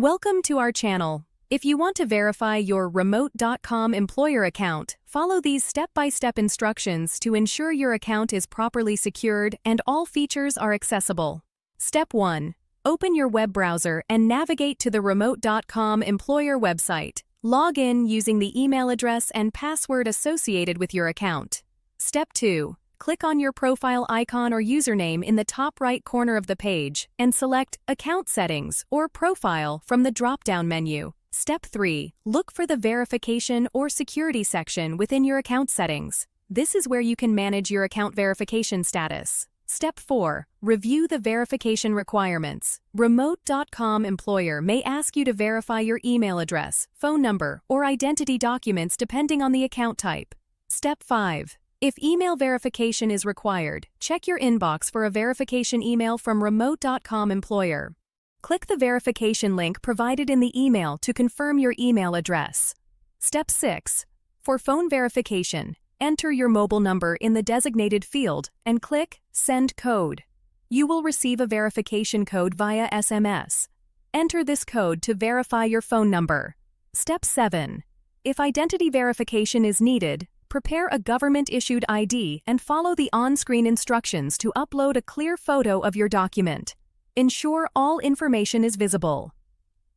Welcome to our channel. If you want to verify your Remote.com employer account, follow these step-by-step instructions to ensure your account is properly secured and all features are accessible. Step 1. Open your web browser and navigate to the Remote.com employer website. Log in using the email address and password associated with your account. Step 2. Click on your profile icon or username in the top right corner of the page and select Account Settings or Profile from the drop-down menu. Step 3. Look for the Verification or Security section within your account settings. This is where you can manage your account verification status. Step 4. Review the verification requirements. Remote.com employer may ask you to verify your email address, phone number, or identity documents depending on the account type. Step 5. If email verification is required, check your inbox for a verification email from Remote.com employer. Click the verification link provided in the email to confirm your email address. Step 6. For phone verification, enter your mobile number in the designated field and click Send Code. You will receive a verification code via SMS. Enter this code to verify your phone number. Step 7. If identity verification is needed, prepare a government-issued ID and follow the on-screen instructions to upload a clear photo of your document. Ensure all information is visible.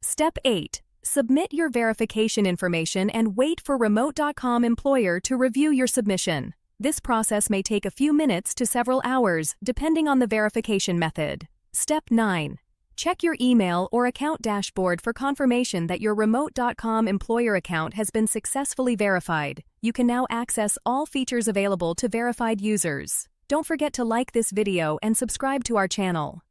Step 8. Submit your verification information and wait for Remote.com employer to review your submission. This process may take a few minutes to several hours, depending on the verification method. Step 9. Check your email or account dashboard for confirmation that your Remote.com employer account has been successfully verified. You can now access all features available to verified users. Don't forget to like this video and subscribe to our channel.